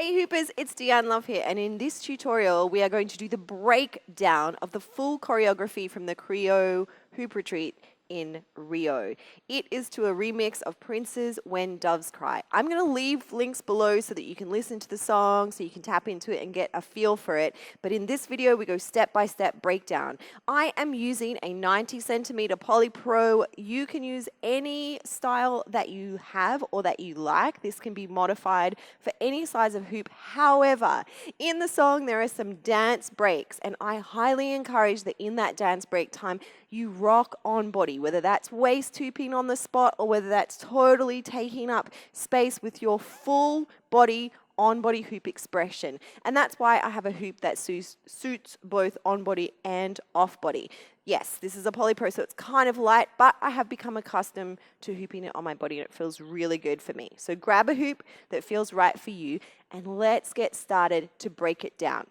Hey Hoopers, it's Deanne Love here, and in this tutorial we are going to do the breakdown of the full choreography from the Creo Hoop Retreat in Rio. It is to a remix of Prince's When Doves Cry. I'm going to leave links below so that you can listen to the song, so you can tap into it and get a feel for it. But in this video we go step-by-step breakdown. I am using a 90 centimeter Poly Pro. You can use any style that you have or that you like. This can be modified for any size of hoop. However, in the song there are some dance breaks, and I highly encourage that in that dance break time you rock on body, whether that's waist hooping on the spot or whether that's totally taking up space with your full body on-body hoop expression. And that's why I have a hoop that suits both on-body and off-body. Yes, this is a Poly Pro, so it's kind of light, but I have become accustomed to hooping it on my body and it feels really good for me. So grab a hoop that feels right for you and let's get started to break it down.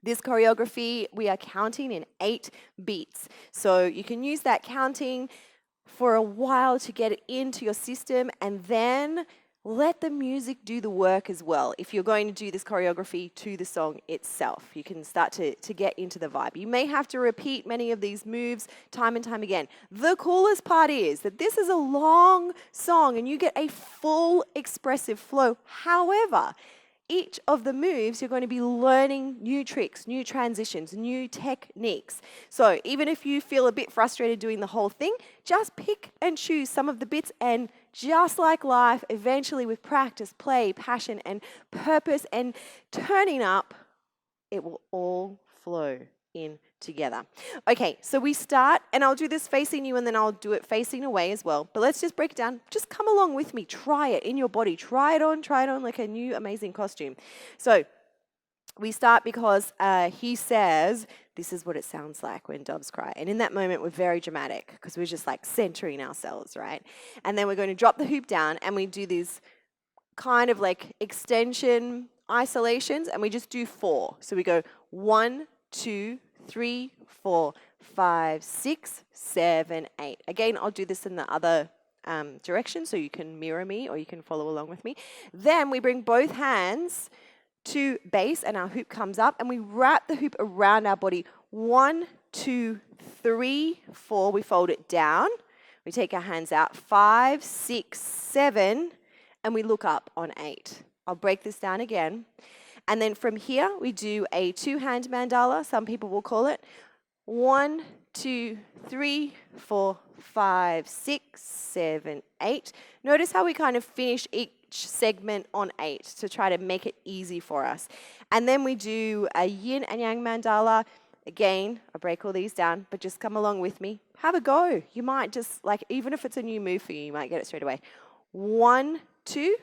This choreography, we are counting in 8 beats. So you can use that counting for a while to get it into your system, and then let the music do the work as well. If you're going to do this choreography to the song itself, you can start to get into the vibe. You may have to repeat many of these moves time and time again. The coolest part is that this is a long song and you get a full expressive flow. However, each of the moves, you're going to be learning new tricks, new transitions, new techniques. So even if you feel a bit frustrated doing the whole thing, just pick and choose some of the bits, and just like life, eventually with practice, play, passion, and purpose and turning up, it will all flow in together. Okay, so we start, and I'll do this facing you and then I'll do it facing away as well. But let's just break it down. Just come along with me. Try it in your body. Try it on like a new amazing costume. So we start because he says, this is what it sounds like when doves cry. And in that moment, we're very dramatic because we're just like centering ourselves, right? And then we're going to drop the hoop down and we do these kind of like extension isolations, and we just do 4. So we go 1, 2, 3, 4, 5, 6, 7, 8. Again, I'll do this in the other direction so you can mirror me or you can follow along with me. Then we bring both hands to base and our hoop comes up and we wrap the hoop around our body. 1, 2, 3, 4. We fold it down. We take our hands out. 5, 6, 7, and we look up on 8. I'll break this down again. And then from here, we do a 2-hand mandala, some people will call it. 1, 2, 3, 4, 5, 6, 7, 8. Notice how we kind of finish each segment on 8 to try to make it easy for us. And then we do a yin and yang mandala. Again, I break all these down, but just come along with me. Have a go. You might just, like, even if it's a new move for you, you might get it straight away. 1, 2,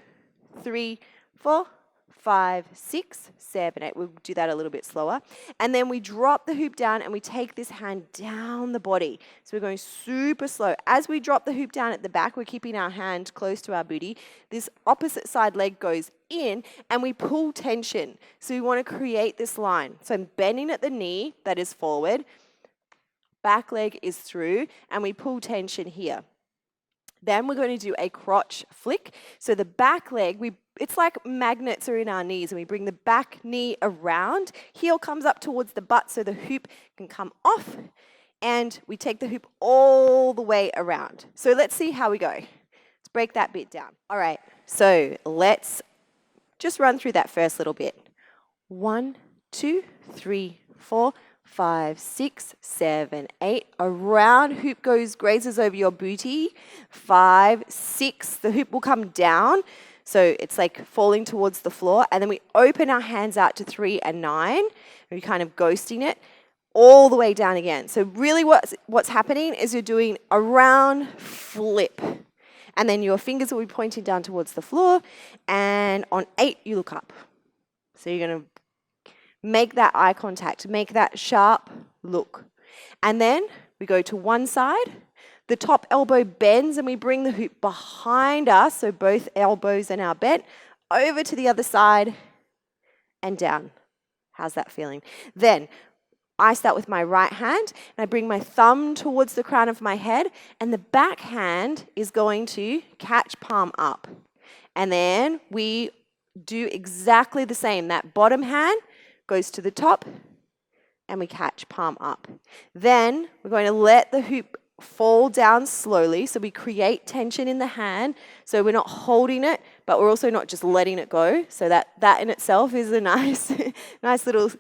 3, 4, 5, 6, 7, 8. We'll do that a little bit slower. And then we drop the hoop down and we take this hand down the body. So we're going super slow. As we drop the hoop down at the back, we're keeping our hand close to our booty. This opposite side leg goes in and we pull tension. So we want to create this line. So I'm bending at the knee, that is forward. Back leg is through, and we pull tension here. Then we're going to do a crotch flick. So the back leg, it's like magnets are in our knees, and we bring the back knee around. Heel comes up towards the butt so the hoop can come off, and we take the hoop all the way around. So let's see how we go. Let's break that bit down. All right, so let's just run through that first little bit. 1, 2, 3, 4, 5, 6, 7, 8. Around, hoop grazes over your booty. 5, 6. The hoop will come down. So it's like falling towards the floor. And then we open our hands out to 3 and 9. We're kind of ghosting it all the way down again. So really what's happening is you're doing a round flip. And then your fingers will be pointing down towards the floor. And on 8, you look up. So you're going to make that eye contact, make that sharp look. And then we go to one side. The top elbow bends and we bring the hoop behind us, so both elbows are now bent, over to the other side and down. How's that feeling? Then I start with my right hand and I bring my thumb towards the crown of my head, and the back hand is going to catch palm up. And then we do exactly the same. That bottom hand goes to the top and we catch palm up. Then we're going to let the hoop fall down slowly, so we create tension in the hand, so we're not holding it, but we're also not just letting it go. So that in itself is a nice little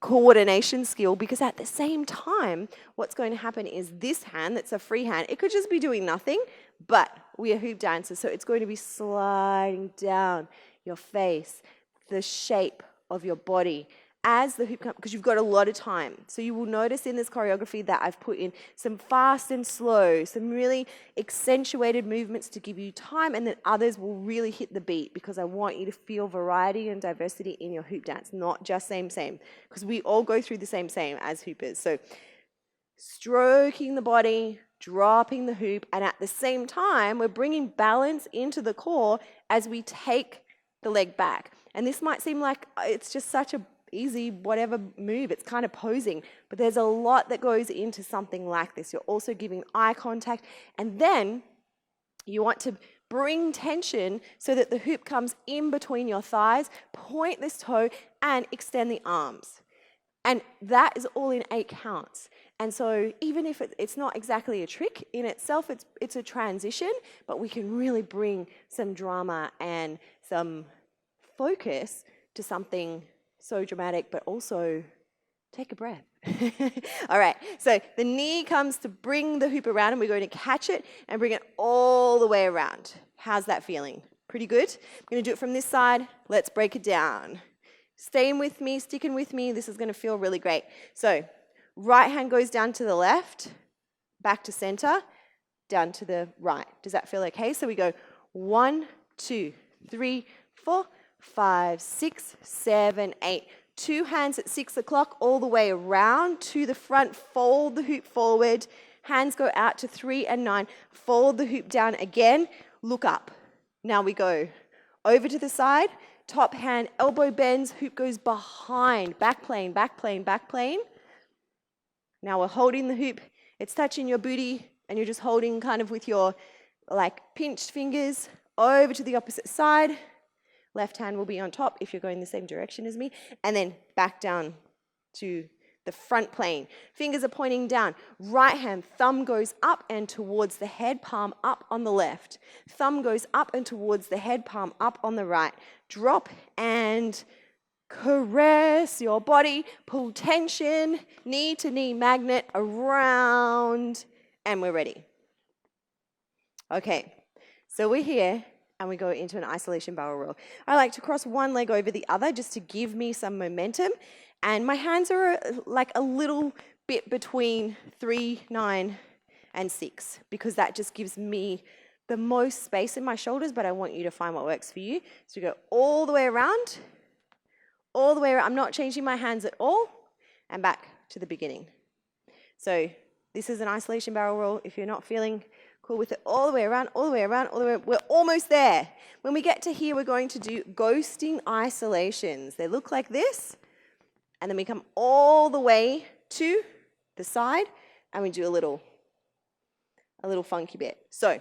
coordination skill, because at the same time, what's going to happen is this hand that's a free hand, it could just be doing nothing, but we are hoop dancers, so it's going to be sliding down your face, the shape of your body as the hoop comes, because you've got a lot of time. So you will notice in this choreography that I've put in some fast and slow, some really accentuated movements to give you time, and then others will really hit the beat, because I want you to feel variety and diversity in your hoop dance, not just same, because we all go through the same as hoopers. So stroking the body, dropping the hoop, and at the same time, we're bringing balance into the core as we take the leg back. And this might seem like it's just such a easy whatever move, it's kind of posing, but there's a lot that goes into something like this. You're also giving eye contact, and then you want to bring tension so that the hoop comes in between your thighs, point this toe and extend the arms. And that is all in 8 counts. And so even if it's not exactly a trick in itself, it's a transition, but we can really bring some drama and some focus to something so dramatic, but also take a breath. All right, so the knee comes to bring the hoop around, and we're going to catch it and bring it all the way around. How's that feeling? Pretty good? I'm going to do it from this side. Let's break it down. Staying with me, sticking with me. This is going to feel really great. So right hand goes down to the left, back to center, down to the right. Does that feel okay? So we go 1, 2, 3, 4, 5, 6, 7, 8. 2 hands at 6 o'clock all the way around to the front. Fold the hoop forward. Hands go out to 3 and 9. Fold the hoop down again. Look up. Now we go over to the side. Top hand, elbow bends. Hoop goes behind. Back plane, back plane, back plane. Now we're holding the hoop. It's touching your booty, and you're just holding kind of with your pinched fingers over to the opposite side. Left hand will be on top if you're going the same direction as me. And then back down to the front plane. Fingers are pointing down. Right hand, thumb goes up and towards the head, palm up on the left. Thumb goes up and towards the head, palm up on the right. Drop and caress your body. Pull tension, knee to knee magnet around, and we're ready. Okay, so we're here. And we go into an isolation barrel roll. I like to cross one leg over the other just to give me some momentum. And my hands are like a little bit between 3, 9, and 6, because that just gives me the most space in my shoulders, but I want you to find what works for you. So we go all the way around, all the way around. I'm not changing my hands at all, and back to the beginning. So this is an isolation barrel roll. If you're not feeling cool with it, all the way around, all the way around, all the way. We're almost there. When we get to here, we're going to do ghosting isolations. They look like this, and then we come all the way to the side, and we do a little funky bit. So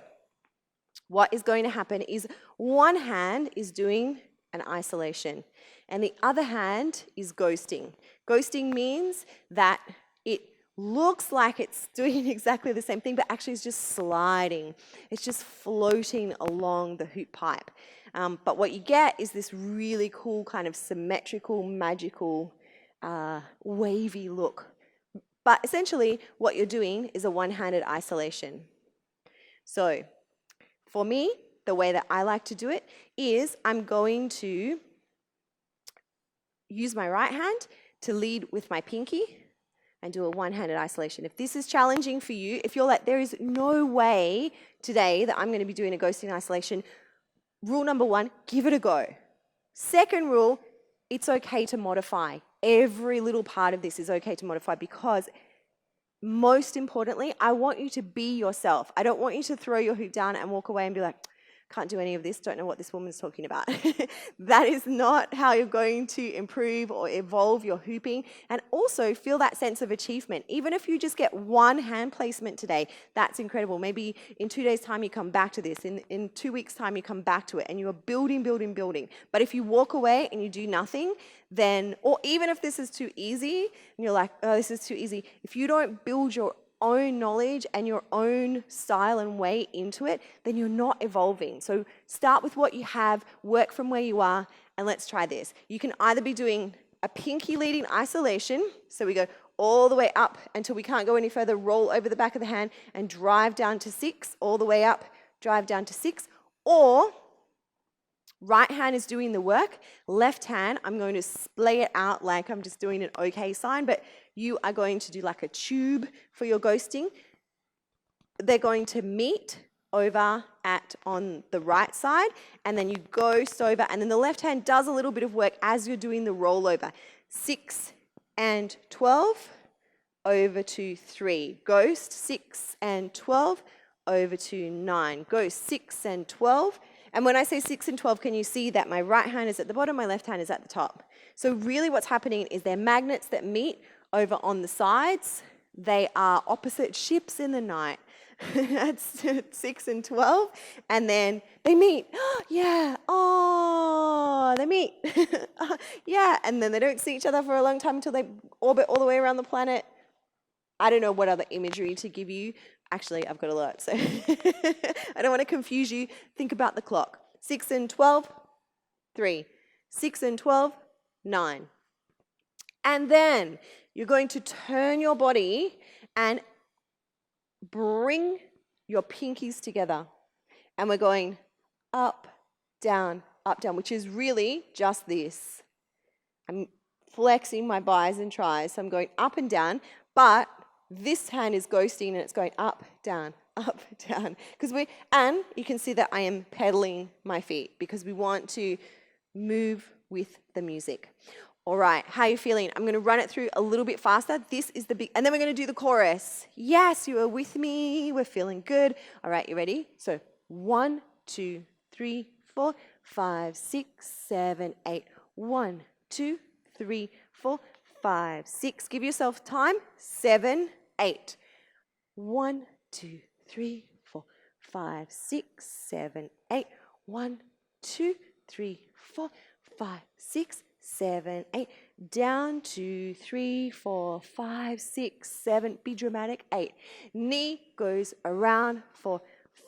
what is going to happen is one hand is doing an isolation, and the other hand is ghosting. Ghosting means that it looks like it's doing exactly the same thing, but actually it's just sliding. It's just floating along the hoop pipe. But what you get is this really cool kind of symmetrical, magical, wavy look. But essentially what you're doing is a one-handed isolation. So for me, the way that I like to do it is I'm going to use my right hand to lead with my pinky and do a one-handed isolation. If this is challenging for you, if you're like, there is no way today that I'm going to be doing a ghosting isolation, rule number 1, give it a go. Second rule, it's okay to modify. Every little part of this is okay to modify, because most importantly, I want you to be yourself. I don't want you to throw your hoop down and walk away and be like, can't do any of this, don't know what this woman's talking about. That is not how you're going to improve or evolve your hooping. And also feel that sense of achievement. Even if you just get one hand placement today, that's incredible. Maybe in 2 days' time you come back to this. In 2 weeks' time you come back to it and you are building, building, building. But if you walk away and you do nothing, then, or even if this is too easy, and you're like, oh, this is too easy, if you don't build your own knowledge and your own style and way into it, then you're not evolving. So start with what you have, work from where you are, and let's try this. You can either be doing a pinky leading isolation, so we go all the way up until we can't go any further, roll over the back of the hand and drive down to 6, all the way up, drive down to 6, or right hand is doing the work, left hand, I'm going to splay it out like I'm just doing an okay sign, but you are going to do like a tube for your ghosting. They're going to meet over on the right side, and then you ghost over, and then the left hand does a little bit of work as you're doing the rollover. 6 and 12, over to 3. Ghost, 6 and 12, over to 9. Ghost, 6 and 12. And when I say 6 and 12, can you see that my right hand is at the bottom, my left hand is at the top? So really what's happening is they're magnets that meet over on the sides. They are opposite ships in the night. That's 6 and 12. And then they meet. Yeah. Oh, they meet. Yeah. And then they don't see each other for a long time until they orbit all the way around the planet. I don't know what other imagery to give you. Actually, I've got a lot, so I don't want to confuse you. Think about the clock. 6 and 12, 3. 6 and 12, 9. And then you're going to turn your body and bring your pinkies together. And we're going up, down, which is really just this. I'm flexing my bis and tris, so I'm going up and down, but this hand is ghosting and it's going up, down, and you can see that I am pedaling my feet because we want to move with the music. All right, how are you feeling? I'm going to run it through a little bit faster. This is the big, and then we're going to do the chorus. Yes, you are with me. We're feeling good. All right, you ready? So 1, 2, 3, 4, 5, 6, 7, 8. 1, 2, 3, 4, 5, 6. Give yourself time. 7, 8. 1, 2, 3, 4, 5, 6, 7, 8. 1, 2, 3, 4, 5, 6, 7, 8. Down 2, 3, 4, 5, 6, 7. Be dramatic. 8. Knee goes around 4,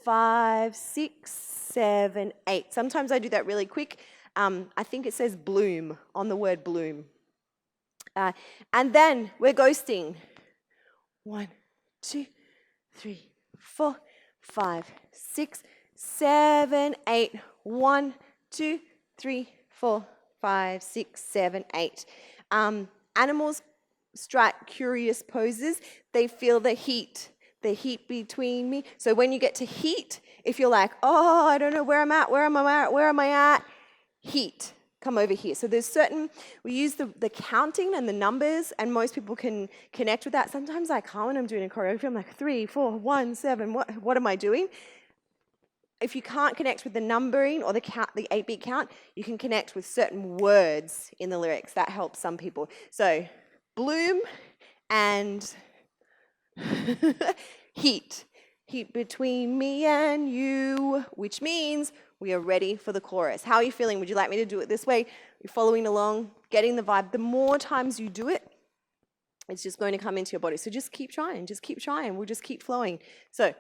5, 6, 7, 8. Sometimes I do that really quick. I think it says bloom on the word bloom. And then we're ghosting. 1, 2, 3, 4, 5, 6, 7, 8. 1, 2, 3, 4, 5, 6, 7, 8. Animals strike curious poses. They feel the heat between me. So when you get to heat, if you're like, oh, I don't know where I'm at, where am I at? Heat. Come over here. So there's we use the counting and the numbers, and most people can connect with that. Sometimes I can't when I'm doing a choreography. I'm like 3, 4, 1, 7. What am I doing? If you can't connect with the numbering or the 8-beat count, you can connect with certain words in the lyrics. That helps some people. So bloom and heat. Heat between me and you, which means we are ready for the chorus. How are you feeling? Would you like me to do it this way? You're following along, getting the vibe. The more times you do it, it's just going to come into your body. So just keep trying. We'll just keep flowing. So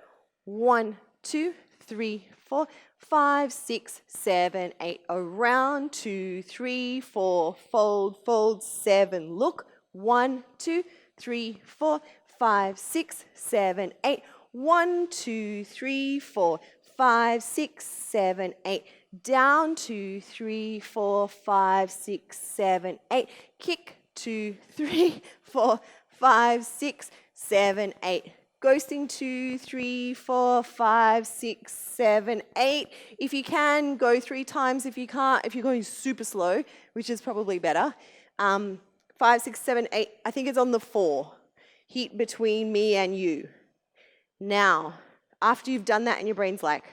1, 2, 3, 4, 5, 6, 7, 8. Around 2, 3, 4. Fold, 7. Look. 1, 2, 3, 4, 5, 6, 7, 8. 1, 2, 3, 4, 5, 6, 7, 8. Down 2, 3, 4, 5, 6, 7, 8. Kick 2, 3, 4, 5, 6, 7, 8. Ghosting 2, 3, 4, 5, 6, 7, 8. If you can, go 3 times. If you can't, if you're going super slow, which is probably better. 5, 6, 7, 8. I think it's on the 4. Heat between me and you. Now, after you've done that and your brain's like,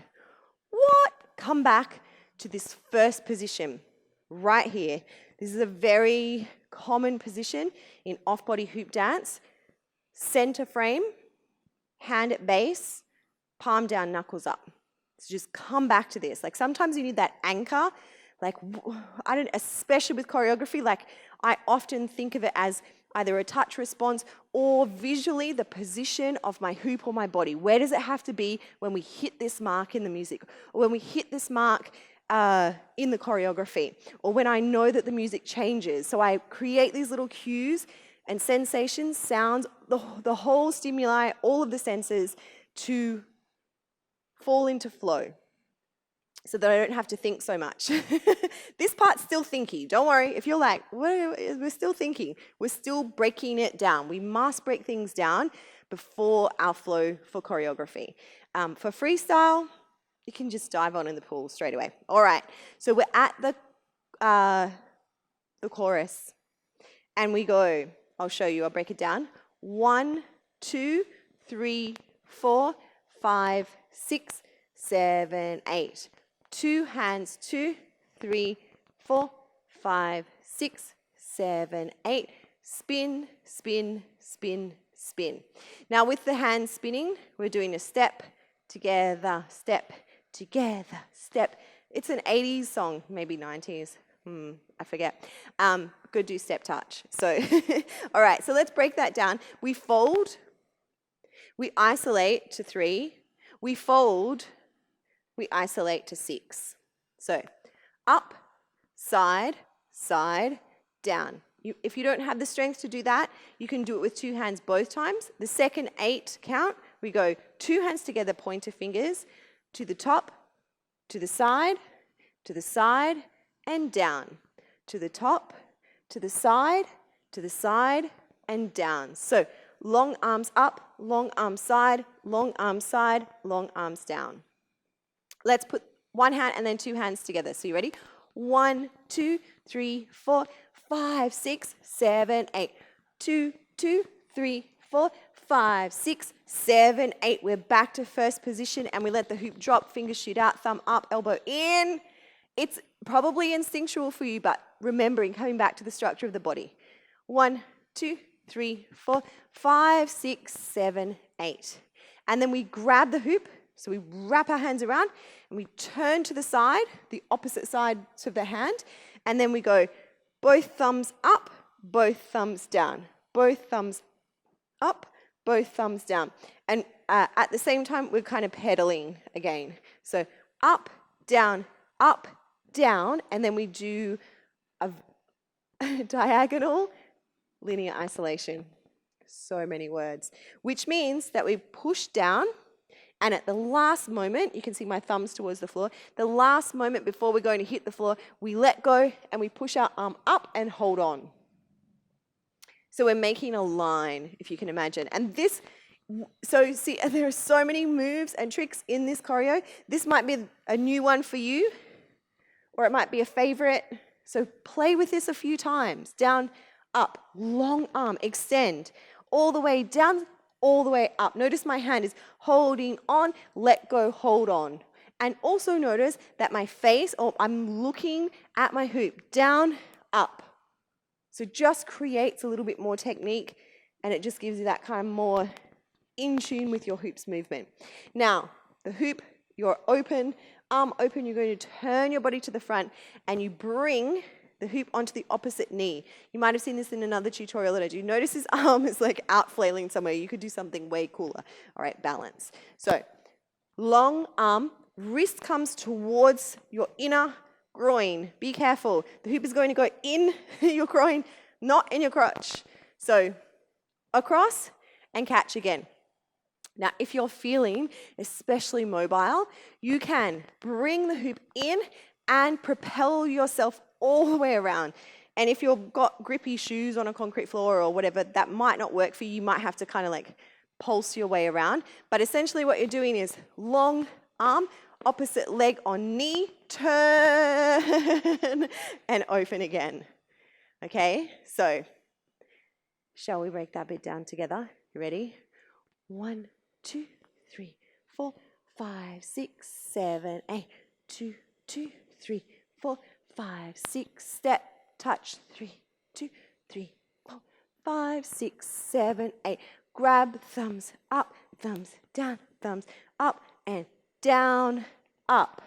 what? come back to this first position right here. This is a very common position in off-body hoop dance. Center frame, hand at base, palm down, knuckles up. So just come back to this. Like sometimes you need that anchor. Like, especially with choreography, like I often think of it as either a touch response or visually the position of my hoop or my body. Where does it have to be when we hit this mark in the music, or when we hit this mark in the choreography, or when I know that the music changes? So I create these little cues and sensations, sounds, the whole stimuli, all of the senses to fall into flow, so that I don't have to think so much. This part's still thinky. Don't worry. If you're like, we're still thinking. We're still breaking it down. We must break things down before our flow for choreography. For freestyle, you can just dive on in the pool straight away. All right. So we're at the chorus. And we go, I'll show you. I'll break it down. 1, 2, 3, 4, 5, 6, 7, 8. 2 hands, 2, 3, 4, 5, 6, 7, 8. Spin, spin, spin, spin. Now with the hands spinning, we're doing a step, together, step, together, step. It's an 80s song, maybe 90s. I forget. Go do step touch. So, all right, so let's break that down. We fold, we isolate to 3, we fold, we isolate to 6. So up, side, side, down. If you don't have the strength to do that, you can do it with 2 hands both times. The second 8 count, we go 2 hands together, pointer fingers, to the top, to the side, and down. To the top, to the side, and down. So long arms up, long arms side, long arms down. Let's put 1 hand and then 2 hands together. So you ready? 1, 2, 3, 4, 5, 6, 7, 8. 2, 2, 3, 4, 5, 6, 7, 8. We're back to first position and we let the hoop drop, fingers shoot out, thumb up, elbow in. It's probably instinctual for you, but remembering, coming back to the structure of the body. 1, 2, 3, 4, 5, 6, 7, 8. And then we grab the hoop. So we wrap our hands around and we turn to the side, the opposite side of the hand, and then we go both thumbs up, both thumbs down, both thumbs up, both thumbs down. And at the same time, we're kind of pedaling again. So up, down, and then we do a diagonal linear isolation. So many words. Which means that we push down, and at the last moment, you can see my thumbs towards the floor, the last moment before we're going to hit the floor, we let go and we push our arm up and hold on. So we're making a line, if you can imagine. And this, so see, there are so many moves and tricks in this choreo. This might be a new one for you, or it might be a favorite. So play with this a few times. Down, up, long arm, extend, all the way down, all the way up. Notice my hand is holding on, let go, hold on. And also notice that my face, or I'm looking at my hoop, down, up. So just creates a little bit more technique, and it just gives you that kind of more in tune with your hoop's movement. Now, the hoop, you're open, arm open, you're going to turn your body to the front, and you bring the hoop onto the opposite knee. You might have seen this in another tutorial that I do. Notice his arm is like out flailing somewhere. You could do something way cooler. All right, balance. So long arm, wrist comes towards your inner groin. Be careful. The hoop is going to go in your groin, not in your crotch. So across and catch again. Now, if you're feeling especially mobile, you can bring the hoop in and propel yourself all the way around. And if you've got grippy shoes on a concrete floor or whatever, that might not work for you. You might have to kind of like pulse your way around. But essentially what you're doing is long arm, opposite leg on knee, turn, and open again. Okay, so shall we break that bit down together? You ready? 1, 2, 3, 4, 5, 6, 7, 8. 2, 2, 3, 4, 5, 6, step, touch, 3, 2, 3, 4, 5, 6, 7, 8. Grab, thumbs up, thumbs down, thumbs up and down, up.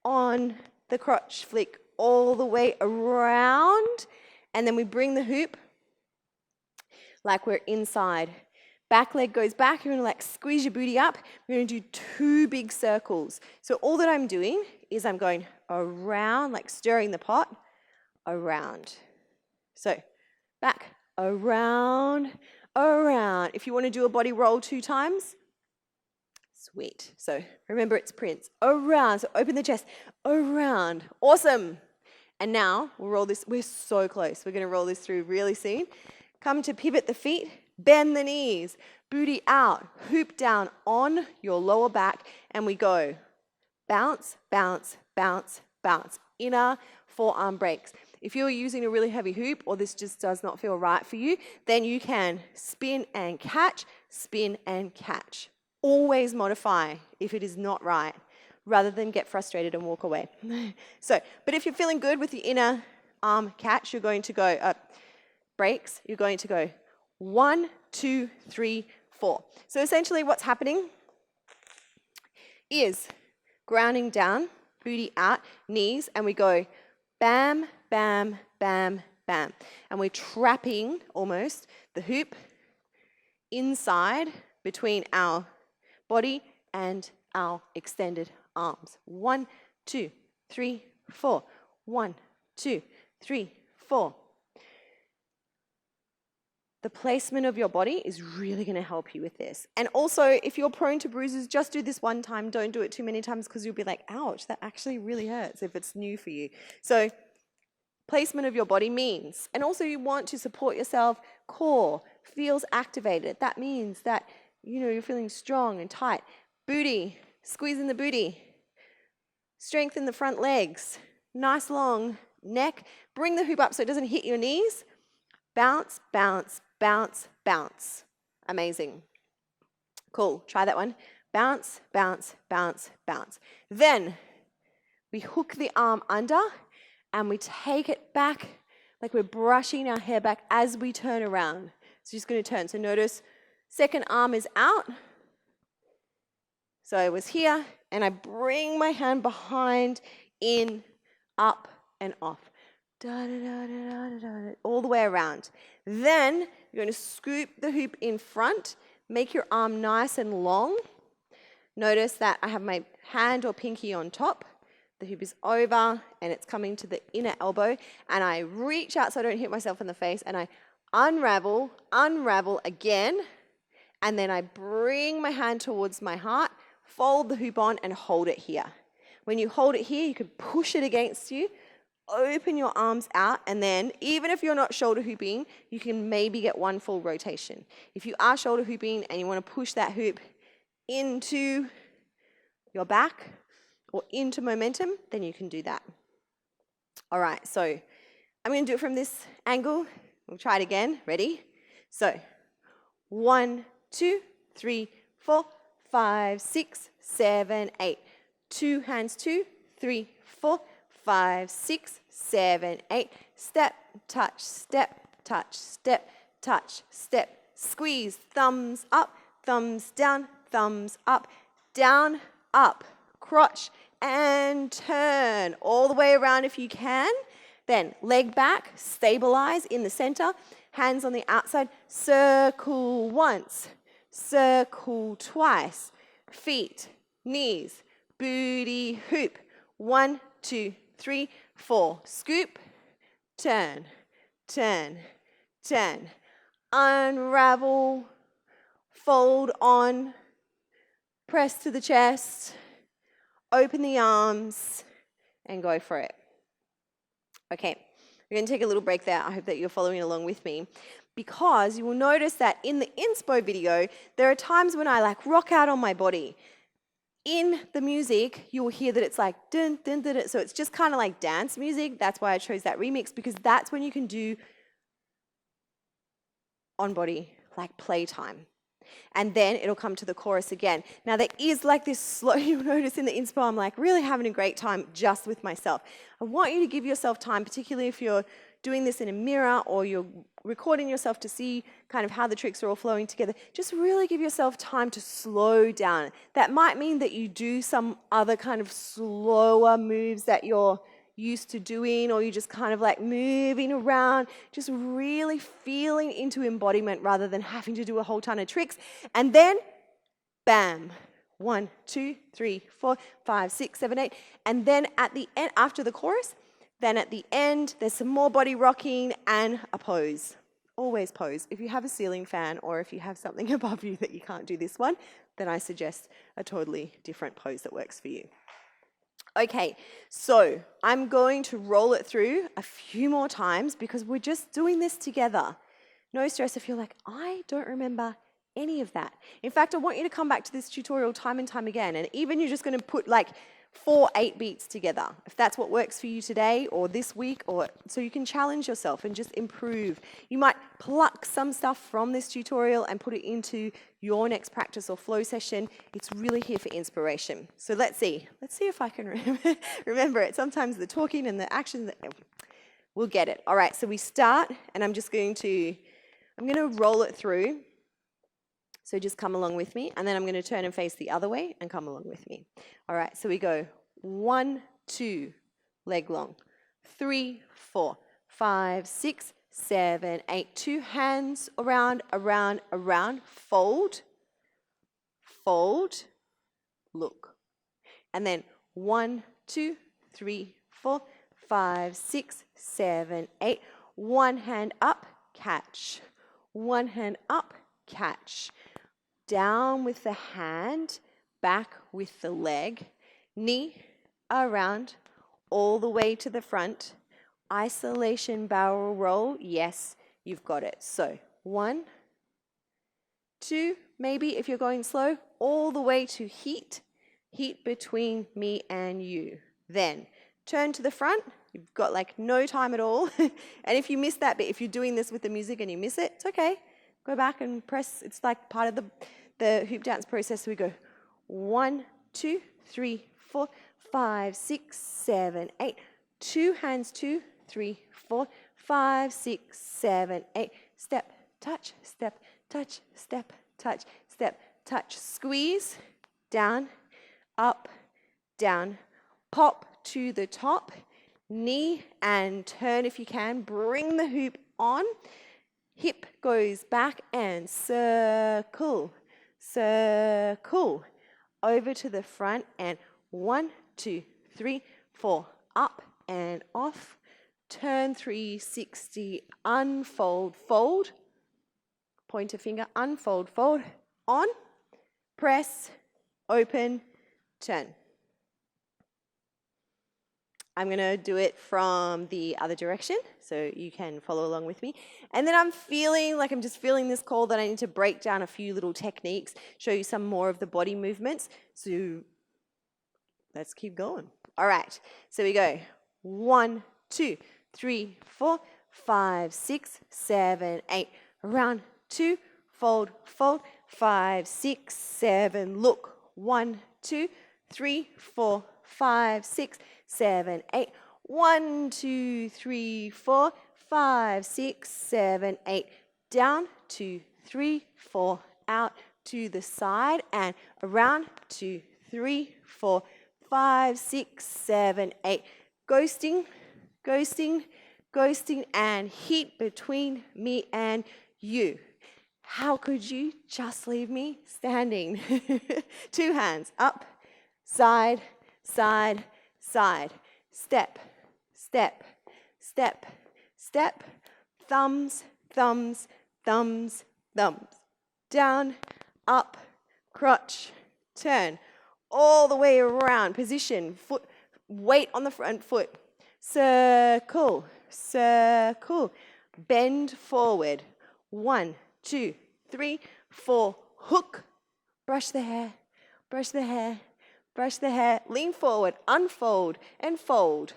On the crotch, flick all the way around. And then we bring the hoop like we're inside. Back leg goes back. You're going to like squeeze your booty up. We're going to do 2 big circles. So all that I'm doing is I'm going around, like stirring the pot, around. So back, around, around. If you want to do a body roll 2 times, sweet. So remember it's Prince. Around. So open the chest. Around. Awesome. And now we'll roll this. We're so close. We're going to roll this through really soon. Come to pivot the feet. Bend the knees. Booty out. Hoop down on your lower back. And we go. Bounce, bounce, bounce, bounce. Inner forearm breaks. If you're using a really heavy hoop or this just does not feel right for you, then you can spin and catch, spin and catch. Always modify if it is not right, rather than get frustrated and walk away. So, but if you're feeling good with the inner arm catch, you're going to go, breaks, you're going to go 1, 2, 3, 4. So essentially what's happening is grounding down, booty out, knees, and we go bam, bam, bam, bam. And we're trapping almost the hoop inside between our body and our extended arms. 1, 2, 3, 4. 1, 2, 3, 4. The placement of your body is really going to help you with this. And also, if you're prone to bruises, just do this one time. Don't do it too many times because you'll be like, ouch, that actually really hurts if it's new for you. So placement of your body means, and also you want to support yourself, core feels activated. That means that, you know, you're feeling strong and tight. Booty, squeezing the booty. Strengthen the front legs. Nice long neck. Bring the hoop up so it doesn't hit your knees. Bounce, bounce, bounce, bounce. Amazing. Cool. Try that one. Bounce, bounce, bounce, bounce. Then we hook the arm under and we take it back like we're brushing our hair back as we turn around. So just going to turn. So notice second arm is out. So I was here and I bring my hand behind, in, up and off. Da, da, da, da, da, da, all the way around. Then you're going to scoop the hoop in front. Make your arm nice and long. Notice that I have my hand or pinky on top. The hoop is over and it's coming to the inner elbow. And I reach out so I don't hit myself in the face. And I unravel, unravel again. And then I bring my hand towards my heart, fold the hoop on and hold it here. When you hold it here, you can push it against you. Open your arms out, and then even if you're not shoulder hooping, you can maybe get one full rotation. If you are shoulder hooping and you want to push that hoop into your back or into momentum, then you can do that. All right, so I'm going to do it from this angle. We'll try it again. Ready? So 1, 2, 3, 4, 5, 6, 7, 8. 2 hands, 2, 3, 4, 5, 6, 7, 8. Step, touch, step, touch, step, touch, step. Squeeze, thumbs up, thumbs down, thumbs up, down, up. Crotch and turn all the way around if you can. Then leg back, stabilize in the center, hands on the outside. Circle once, circle twice. Feet, knees, booty, hoop. 1, 2, 3, 4. Scoop, turn, turn, turn. Unravel, fold on, press to the chest, open the arms, and go for it. Okay, we're going to take a little break there. I hope that you're following along with me, because you will notice that in the inspo video, there are times when I like rock out on my body. In the music, you will hear that it's like dun, dun, dun, dun. So it's just kind of like dance music. That's why I chose that remix, because that's when you can do on body, like playtime. And then it'll come to the chorus again. Now there is like this slow, you'll notice in the inspo, I'm like really having a great time just with myself. I want you to give yourself time, particularly if you're doing this in a mirror or you're recording yourself to see kind of how the tricks are all flowing together. Just really give yourself time to slow down. That might mean that you do some other kind of slower moves that you're used to doing, or you just kind of like moving around, just really feeling into embodiment rather than having to do a whole ton of tricks. And then, bam, 1, 2, 3, 4, 5, 6, 7, 8. And then at the end, after the chorus, then at the end, there's some more body rocking and a pose. Always pose. If you have a ceiling fan or if you have something above you that you can't do this one, then I suggest a totally different pose that works for you. Okay, so I'm going to roll it through a few more times because we're just doing this together. No stress if you're like, I don't remember any of that. In fact, I want you to come back to this tutorial time and time again, and even you're just going to put like 4 8 beats together, if that's what works for you today or this week, or so you can challenge yourself and just improve. You might pluck some stuff from this tutorial and put it into your next practice or flow session. It's really here for inspiration. So let's see if I can remember it. Sometimes the talking and the action, we'll get it. All right, so we start, and I'm going to roll it through. So just come along with me, and then I'm going to turn and face the other way and come along with me. All right, so we go 1, 2, leg long, 3, 4, 5, 6, 7, 8. 2 hands around, around, around. Fold, fold, look. And then 1, 2, 3, 4, 5, 6, 7, 8. 1 hand up, catch. 1 hand up, catch. Down with the hand, back with the leg, knee around, all the way to the front. Isolation barrel roll, yes, you've got it. So 1, 2, maybe if you're going slow, all the way to heat between me and you. Then turn to the front, you've got like no time at all. And if you miss that bit, if you're doing this with the music and you miss it, it's okay. Go back and press. It's like part of the hoop dance process. So we go 1, 2, 3, 4, 5, 6, 7, 8. 2 hands, 2, 3, 4, 5, 6, 7, 8. Step, touch, step, touch, step, touch, step, touch. Squeeze, down, up, down. Pop to the top, knee and turn if you can. Bring the hoop on. Hip goes back and circle, circle. Over to the front and 1, 2, 3, 4. Up and off. Turn 360, unfold, fold. Pointer finger, unfold, fold. On, press, open, turn. I'm going to do it from the other direction, so you can follow along with me. And then I'm just feeling this call that I need to break down a few little techniques, show you some more of the body movements. So let's keep going. All right, so we go 1, 2, 3, 4, 5, 6, 7, 8. Around 2, fold, fold, 5, 6, 7. Look, 1, 2, 3, 4, 5, 6, 7, 8. 1, 2, 3, 4, 5, 6, 7, 8. Down, 2, 3, 4. Out to the side and around. 2, 3, 4, 5, 6, 7, 8. Ghosting, ghosting, ghosting, and heat between me and you. How could you just leave me standing? 2 hands up, side, side, side. Step, step, step, step. Thumbs, thumbs, thumbs, thumbs. Down, up, crotch, turn. All the way around. Position, foot, weight on the front foot. Circle, circle. Bend forward. 1, 2, 3, 4. Hook. Brush the hair, brush the hair, brush the hair. Lean forward, unfold and fold.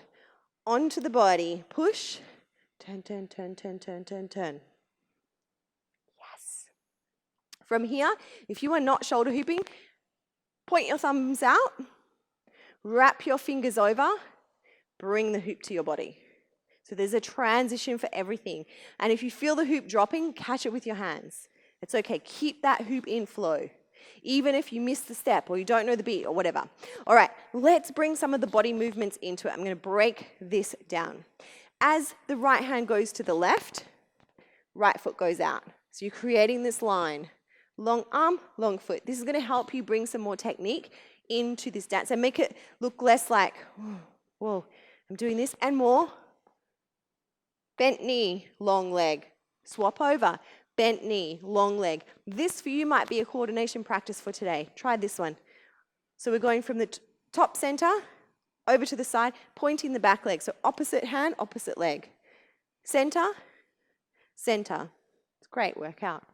Onto the body. Push. Turn, turn, turn, turn, turn, turn, turn. Yes. From here, if you are not shoulder hooping, point your thumbs out, wrap your fingers over, bring the hoop to your body. So there's a transition for everything. And if you feel the hoop dropping, catch it with your hands. It's okay. Keep that hoop in flow, even if you miss the step or you don't know the beat or whatever. All right, let's bring some of the body movements into it. I'm going to break this down. As the right hand goes to the left, right foot goes out. So you're creating this line. Long arm, long foot. This is going to help you bring some more technique into this dance and make it look less like, whoa, I'm doing this, and more bent knee, long leg. Swap over. Bent knee, long leg. This for you might be a coordination practice for today. Try this one. So we're going from the top center over to the side, pointing the back leg. So opposite hand, opposite leg. Center, center. It's a great workout.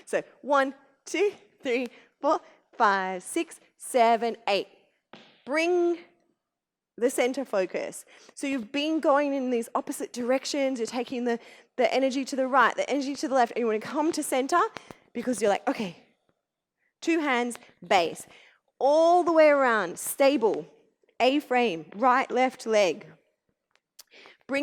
So 1, 2, 3, 4, 5, 6, 7, 8. Bring the center focus. So you've been going in these opposite directions. You're taking the energy to the right, the energy to the left, and you want to come to center because you're like, okay, 2 hands, base. All the way around, stable, A-frame, right, left leg.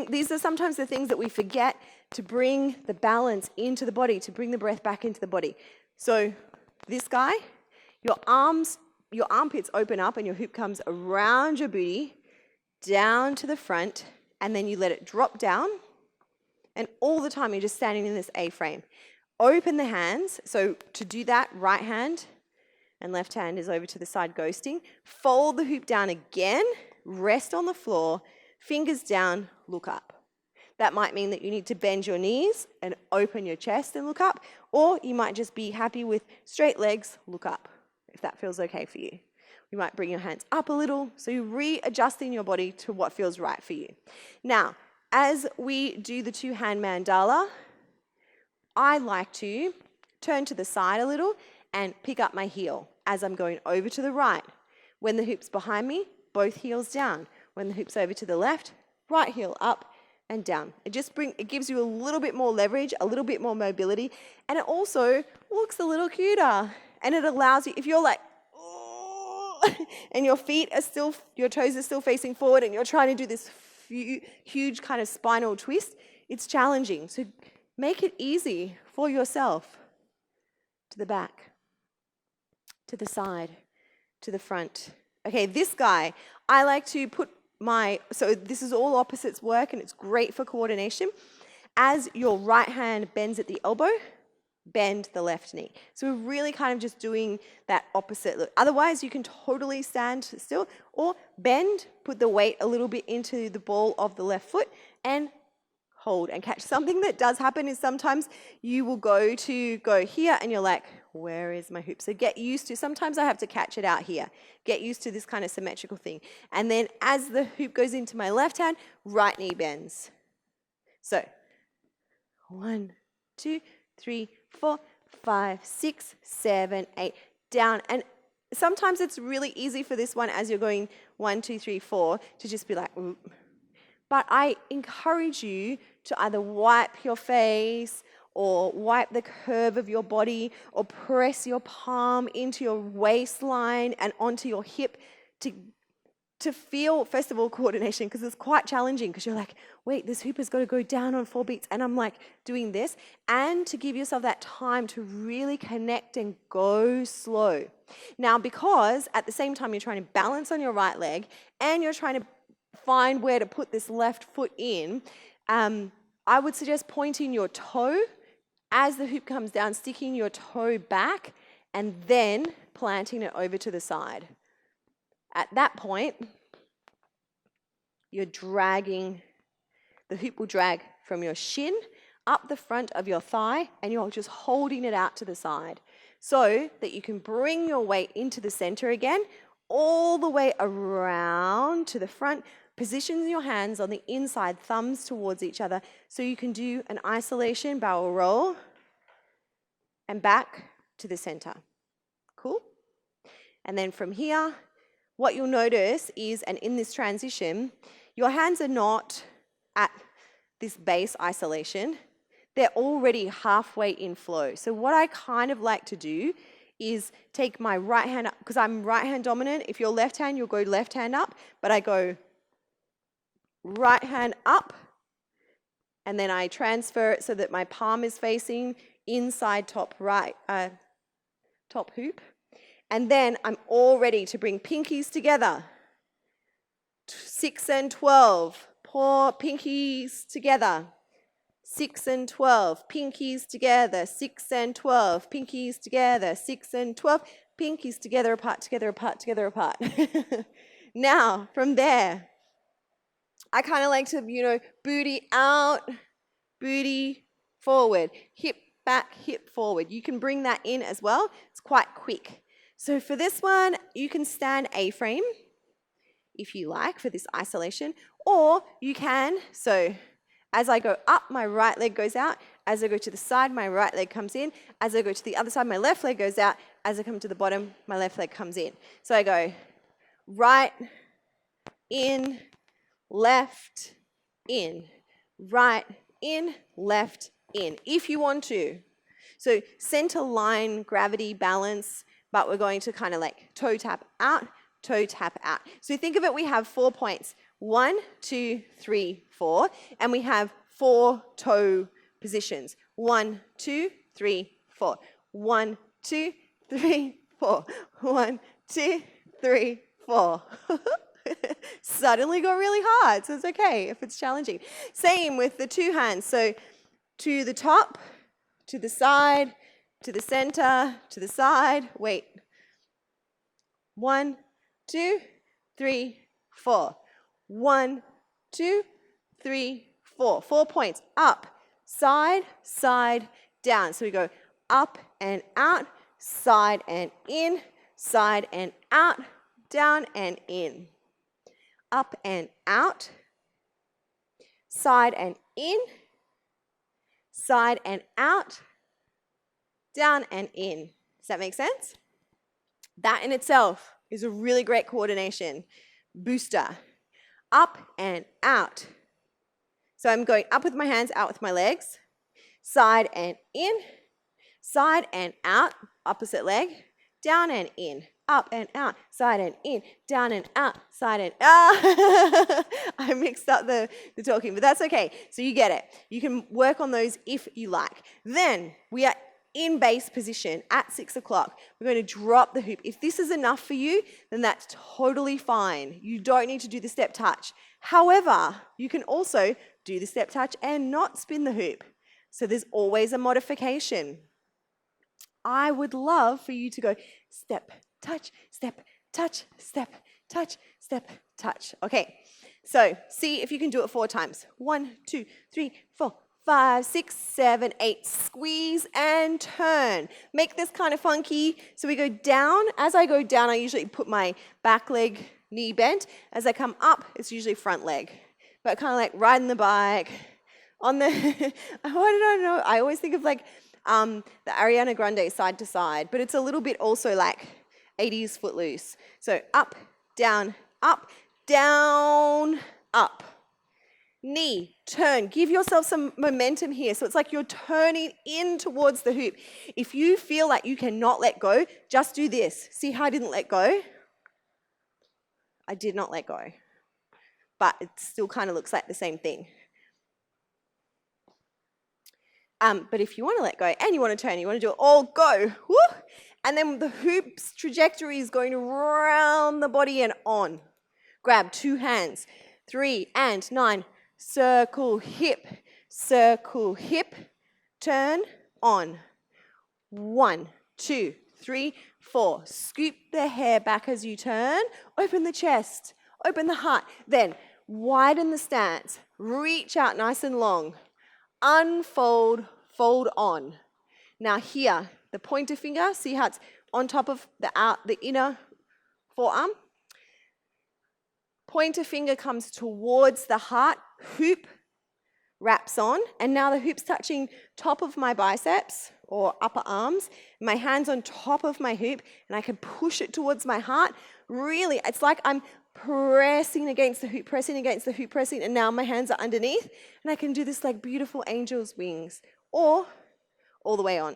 These are sometimes the things that we forget to bring the balance into the body, to bring the breath back into the body. So this guy, your armpits open up and your hoop comes around your booty, down to the front, and then you let it drop down. And all the time you're just standing in this A-frame. Open the hands. So to do that, right hand and left hand is over to the side ghosting. Fold the hoop down again, rest on the floor, fingers down, look up. That might mean that you need to bend your knees and open your chest and look up, or you might just be happy with straight legs, look up, if that feels okay for you. You might bring your hands up a little, so you're readjusting your body to what feels right for you. Now, as we do the 2-hand mandala, I like to turn to the side a little and pick up my heel as I'm going over to the right. When the hoop's behind me, both heels down. When the hoop's over to the left, right heel up and down. It gives you a little bit more leverage, a little bit more mobility, and it also looks a little cuter. And it allows you, if you're like, and your toes are still facing forward and you're trying to do this huge kind of spinal twist, it's challenging. So make it easy for yourself. To the back, to the side, to the front. Okay, this guy, I like to put so this is all opposites work and it's great for coordination. As your right hand bends at the elbow, bend the left knee. So we're really kind of just doing that opposite look. Otherwise, you can totally stand still or bend, put the weight a little bit into the ball of the left foot and hold and catch. Something that does happen is sometimes you will go here and you're like, where is my hoop? So get used to, sometimes I have to catch it out here. Get used to this kind of symmetrical thing. And then as the hoop goes into my left hand, right knee bends. So 1, 2, 3, 4, 5, 6, 7, 8, down. And sometimes it's really easy for this one as you're going 1, 2, 3, 4 to just be like, oop. But I encourage you to either wipe your face or wipe the curve of your body or press your palm into your waistline and onto your hip to feel, first of all, coordination, because it's quite challenging because you're like, wait, this hoop has got to go down on 4 beats and I'm like doing this, and to give yourself that time to really connect and go slow. Now, because at the same time you're trying to balance on your right leg and you're trying to find where to put this left foot in, I would suggest pointing your toe as the hoop comes down, sticking your toe back and then planting it over to the side. At that point, you're dragging, the hoop will drag from your shin up the front of your thigh and you're just holding it out to the side so that you can bring your weight into the center again, all the way around to the front. Position your hands on the inside, thumbs towards each other, so you can do an isolation barrel roll and back to the center. Cool? And then from here, what you'll notice is, and in this transition, your hands are not at this base isolation. they're already halfway in flow. So what I kind of like to do is take my right hand up, because I'm right hand dominant. If you're left hand, you'll go left hand up, but I go right hand up, and then I transfer it so that my palm is facing inside top right, top hoop. And then I'm all ready to bring pinkies together. 6 and 12, paw pinkies together. 6 and 12, pinkies together. 6 and 12, pinkies together. 6 and 12, pinkies together, apart, together, apart, together, apart. Now, from there, I kind of like to, booty out, booty forward, hip back, hip forward. You can bring that in as well. It's quite quick. So for this one, you can stand A-frame if you like for this isolation, or you can, so as I go up, my right leg goes out. As I go to the side, my right leg comes in. As I go to the other side, my left leg goes out. As I come to the bottom, my left leg comes in. So I go right, in, left, in, right, in, left, in, if you want to. So center line, gravity, balance, but we're going to kind of like toe tap out, toe tap out. So think of it, we have 4 points. 1, 2, 3, 4, and we have 4 toe positions. 1, 2, 3, 4. 1, 2, 3, 4. 1, 2, 3, 4. Suddenly got really hard, so it's okay if it's challenging. Same with the 2 hands. So to the top, to the side, to the center, to the side. Wait. 1, 2, 3, 4. 1, 2, 3, 4. 4 points. Up, side, side, down. So we go up and out, side and in, side and out, down and in. Up and out, side and in, side and out, down and in. Does that make sense? That in itself is a really great coordination booster. Up and out. So I'm going up with my hands, out with my legs. Side and in, side and out, opposite leg, down and in, up and out, side and in, down and out, side and out. I mixed up the talking, but that's okay. So you get it. You can work on those if you like. Then we are in base position at 6 o'clock. We're going to drop the hoop. If this is enough for you, then that's totally fine. You don't need to do the step touch. However, you can also do the step touch and not spin the hoop. So there's always a modification. I would love for you to go step, touch, step, touch, step, touch, step, touch. Okay, so see if you can do it 4 times. 1, 2, 3, 4, 5, 6, 7, 8. Squeeze and turn. Make this kind of funky. So we go down. As I go down, I usually put my back leg knee bent. As I come up, it's usually front leg. But kind of like riding the bike on the, I don't know, I always think of like the Ariana Grande side to side, but it's a little bit also like 80s Footloose. So up, down, up, knee, turn. Give yourself some momentum here. So it's like you're turning in towards the hoop. If you feel like you cannot let go, just do this. See how I didn't let go? I did not let go. But it still kind of looks like the same thing. But if you want to let go and you want to turn, you want to do it all, go. Woo! And then the hoop's trajectory is going to round the body and on. Grab 2 hands. 3 and 9. Circle, hip, turn, on. 1, 2, 3, 4. Scoop the hair back as you turn. Open the chest, open the heart. Then widen the stance. Reach out nice and long. Unfold, fold on. Now here, the pointer finger, see how it's on top of the inner forearm? Pointer finger comes towards the heart, hoop wraps on, and now the hoop's touching top of my biceps or upper arms. My hand's on top of my hoop, and I can push it towards my heart. Really, it's like I'm pressing against the hoop, pressing, and now my hands are underneath, and I can do this like beautiful angel's wings. or all the way on.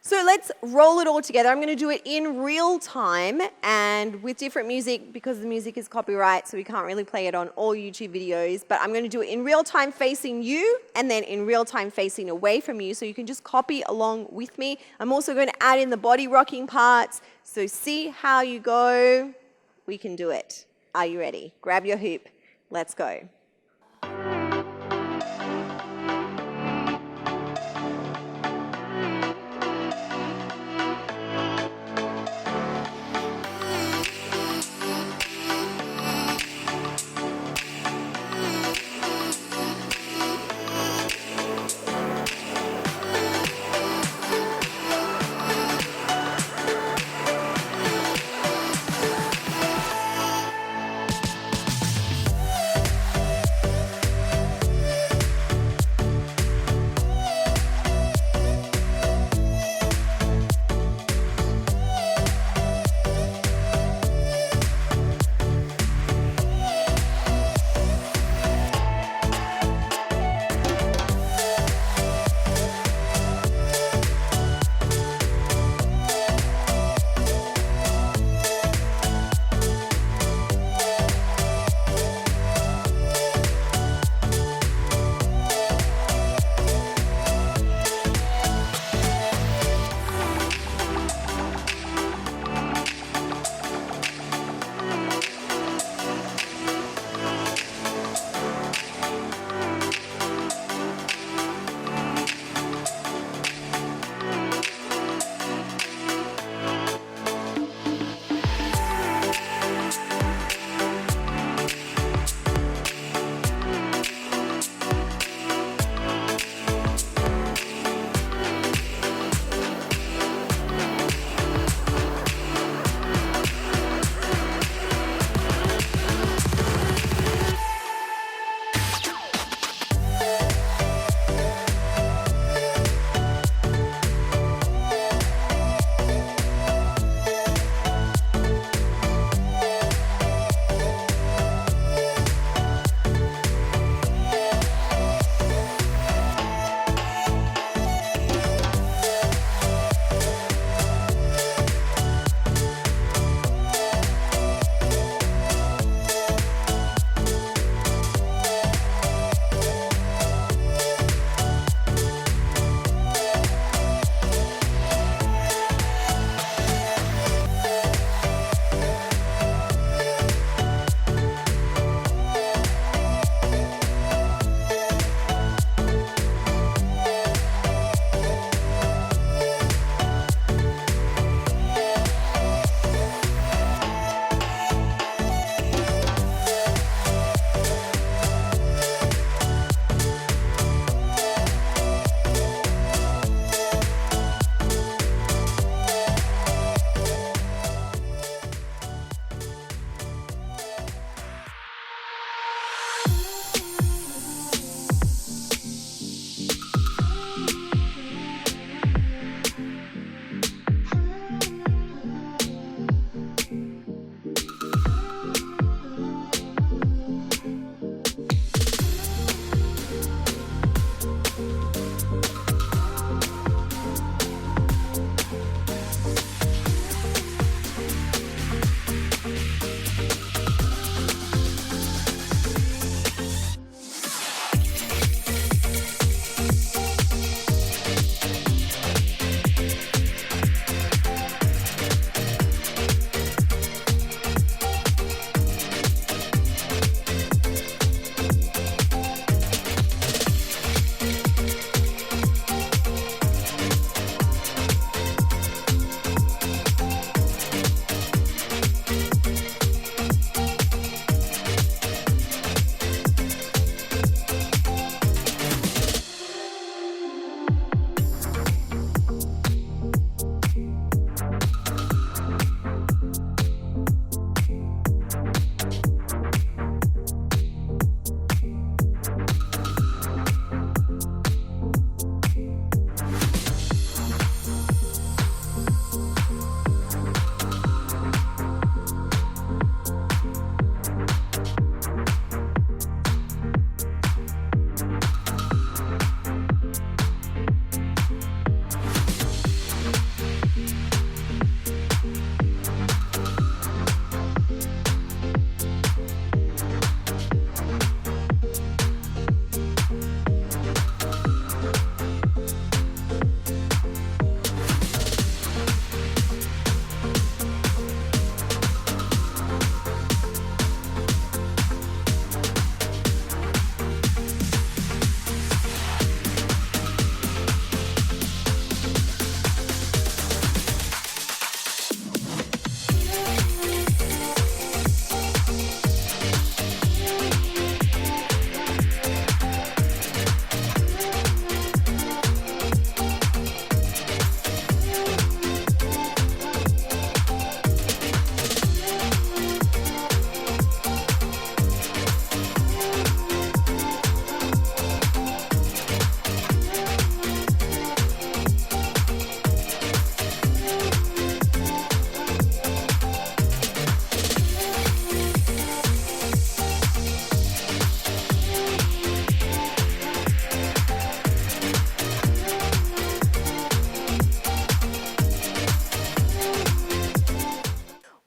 So let's roll it all together. I'm going to do it in real time and with different music because the music is copyright, so we can't really play it on all YouTube videos. But I'm going to do it in real time facing you and then in real time facing away from you, so you can just copy along with me. I'm also going to add in the body rocking parts, so see how you go. We can do it. Are you ready? Grab your hoop. Let's go.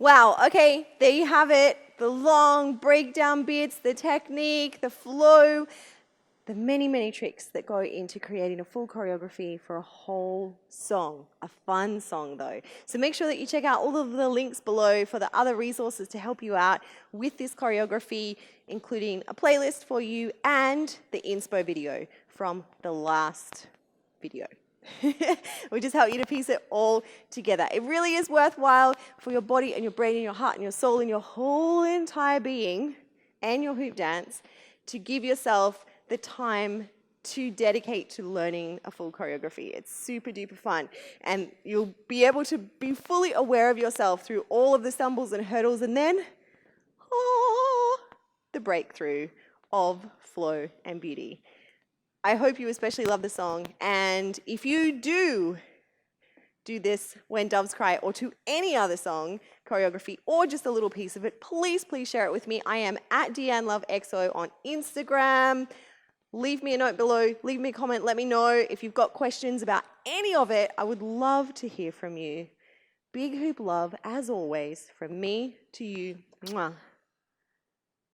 Wow, okay, there you have it. The long breakdown bits, the technique, the flow, the many, many tricks that go into creating a full choreography for a whole song. A fun song, though. So make sure that you check out all of the links below for the other resources to help you out with this choreography, including a playlist for you and the inspo video from the last video. We just help you to piece it all together. It really is worthwhile for your body and your brain and your heart and your soul and your whole entire being and your hoop dance to give yourself the time to dedicate to learning a full choreography. It's super duper fun, and you'll be able to be fully aware of yourself through all of the stumbles and hurdles, and then the breakthrough of flow and beauty. I hope you especially love the song, and if you do this When Doves Cry or to any other song choreography or just a little piece of it, please share it with me. I am at Deanne Love XO on Instagram. Leave me a note below, leave me a comment, let me know if you've got questions about any of it. I would love to hear from you. Big hoop love, as always, from me to you. Mwah.